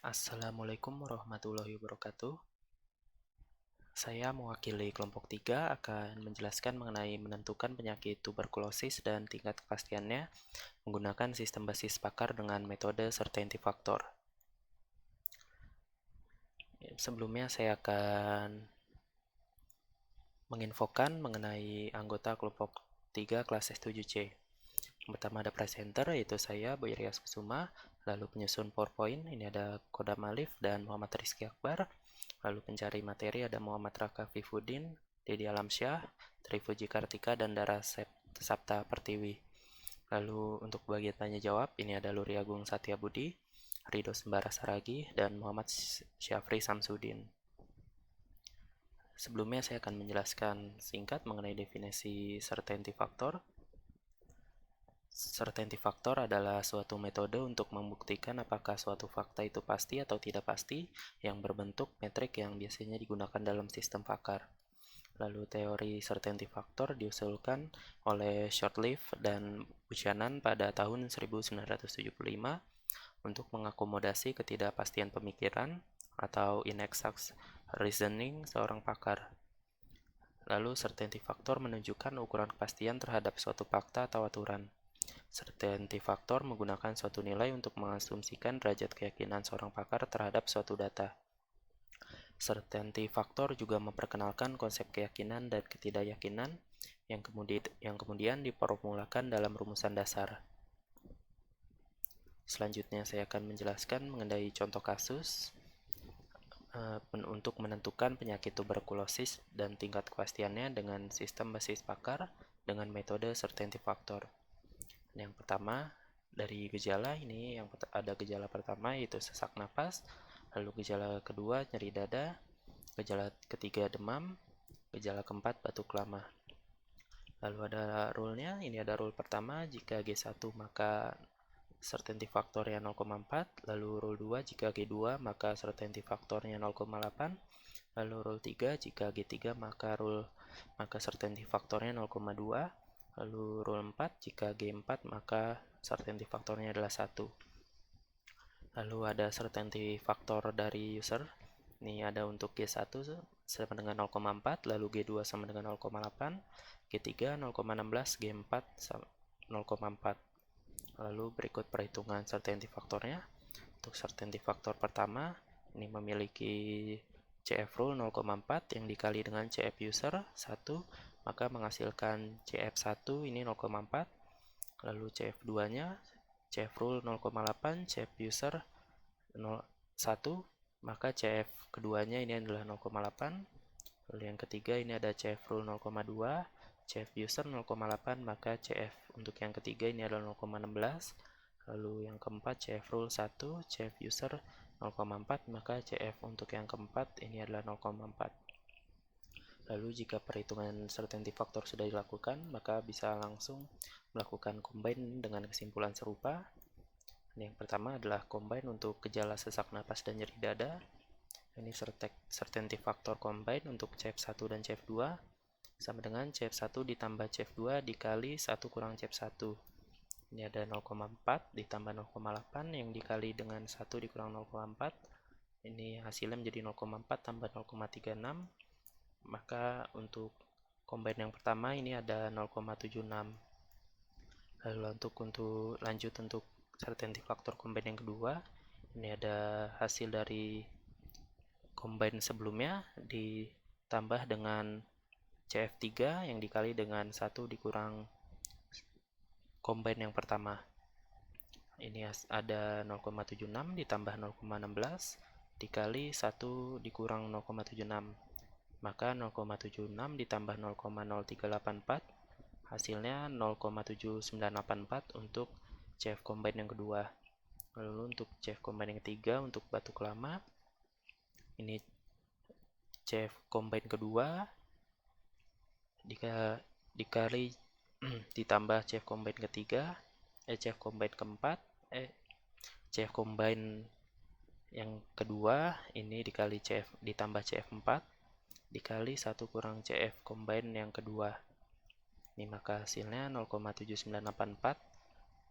Assalamualaikum warahmatullahi wabarakatuh. Saya mewakili kelompok 3 akan menjelaskan mengenai menentukan penyakit tuberkulosis dan tingkat kepastiannya menggunakan sistem basis pakar dengan metode certainty factor. Sebelumnya saya akan menginfokan mengenai anggota kelompok 3 kelas S7C. Yang pertama ada presenter, yaitu saya, Boy Rias Kusuma. Lalu penyusun PowerPoint, ini ada Kodam Alif dan Muhammad Rizky Akbar. Lalu pencari materi ada Muhammad Raka Fifuddin, Dedi Alamsyah, Trifuji Kartika, dan Dara Sapta Pertiwi. Lalu untuk bagian tanya jawab, ini ada Luri Agung Satya Budi, Rido Sembara Saragi, dan Muhammad Syafri Samsudin. Sebelumnya saya akan menjelaskan singkat mengenai definisi certainty factor. Certainty factor adalah suatu metode untuk membuktikan apakah suatu fakta itu pasti atau tidak pasti yang berbentuk metrik yang biasanya digunakan dalam sistem pakar. Lalu teori certainty factor diusulkan oleh Shortleaf dan Buchanan pada tahun 1975 untuk mengakomodasi ketidakpastian pemikiran atau inexact reasoning seorang pakar. Lalu certainty factor menunjukkan ukuran kepastian terhadap suatu fakta atau aturan. Certainty factor menggunakan suatu nilai untuk mengasumsikan derajat keyakinan seorang pakar terhadap suatu data. Certainty factor juga memperkenalkan konsep keyakinan dan ketidakyakinan yang kemudian diformulakan dalam rumusan dasar. Selanjutnya saya akan menjelaskan mengenai contoh kasus untuk menentukan penyakit tuberkulosis dan tingkat kepastiannya dengan sistem basis pakar dengan metode certainty factor. Yang pertama, dari gejala ini yang ada gejala pertama yaitu sesak napas, lalu gejala kedua nyeri dada, gejala ketiga demam, gejala keempat batuk lama. Lalu ada rule-nya, ini ada rule pertama, jika G1 maka certainty faktornya 0,4, lalu rule 2 jika G2 maka certainty faktornya 0,8, lalu rule 3 jika G3 maka certainty faktornya 0,2, lalu rule 4 jika G4 maka certainty faktornya adalah 1. Lalu ada certainty faktor dari user. Ini ada untuk G1 sama dengan 0,4, lalu G2 sama dengan 0,8, G3 0,16, G4 0,4. Lalu berikut perhitungan certainty faktornya. Untuk certainty faktor pertama, ini memiliki CF rule 0,4 yang dikali dengan CF user 1, maka menghasilkan CF1 ini 0,4. Lalu CF2-nya, CF rule 0,8, CF user 1, maka CF keduanya ini adalah 0,8. Lalu yang ketiga ini ada CF rule 0,2, CF user 0,8, maka CF untuk yang ketiga ini adalah 0,16. Lalu yang keempat CF rule 1, CF user 0,4, maka CF untuk yang keempat ini adalah 0,4. Lalu jika perhitungan certainty factor sudah dilakukan, maka bisa langsung melakukan combine dengan kesimpulan serupa. Yang pertama adalah combine untuk gejala sesak napas dan nyeri dada. Ini certainty factor combine untuk CF1 dan CF2 sama dengan CF1 ditambah CF2 dikali 1 kurang CF1. Ini ada 0,4 ditambah 0,8 yang dikali dengan 1 dikurang 0,4. Ini hasilnya menjadi 0,4 tambah 0,36. Maka untuk combine yang pertama ini ada 0,76. Lalu lanjut untuk certainty factor combine yang kedua, ini ada hasil dari combine sebelumnya ditambah dengan CF3 yang dikali dengan 1 dikurang combine yang pertama. Ini ada 0,76 ditambah 0,16 dikali 1 dikurang 0,76. Maka 0,76 ditambah 0,0384 hasilnya 0,7984 untuk CF combine yang kedua. Lalu untuk CF combine yang ketiga untuk batuk lama, ini CF combine kedua dikali ditambah CF combine ketiga, CF combine keempat, CF combine yang kedua ini dikali CF ditambah CF4 dikali 1 kurang CF combine yang kedua. Ini maka hasilnya 0,7984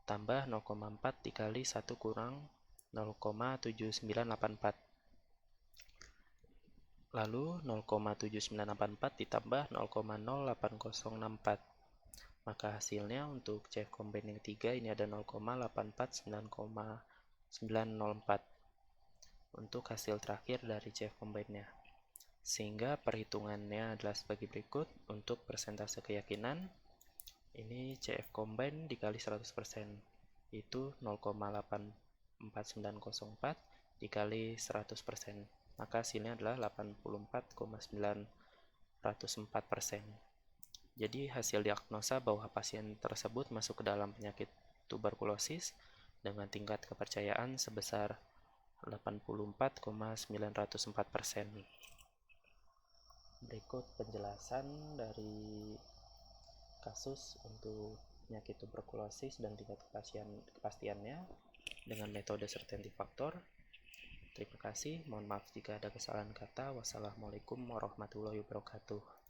tambah 0,4 dikali 1 kurang 0,7984. Lalu 0,7984 ditambah 0,08064. Maka hasilnya untuk CF combine yang ketiga ini ada 0,849,904 untuk hasil terakhir dari CF combine-nya. Sehingga perhitungannya adalah sebagai berikut. Untuk persentase keyakinan, ini CF combine dikali 100%, itu 0,84904 dikali 100%. Maka hasilnya adalah 84,904%. Jadi hasil diagnosa bahwa pasien tersebut masuk ke dalam penyakit tuberkulosis dengan tingkat kepercayaan sebesar 84,904%. Berikut penjelasan dari kasus untuk penyakit tuberkulosis dan tingkat kepastiannya dengan metode certainty factor. Terima kasih, mohon maaf jika ada kesalahan kata. Wassalamualaikum warahmatullahi wabarakatuh.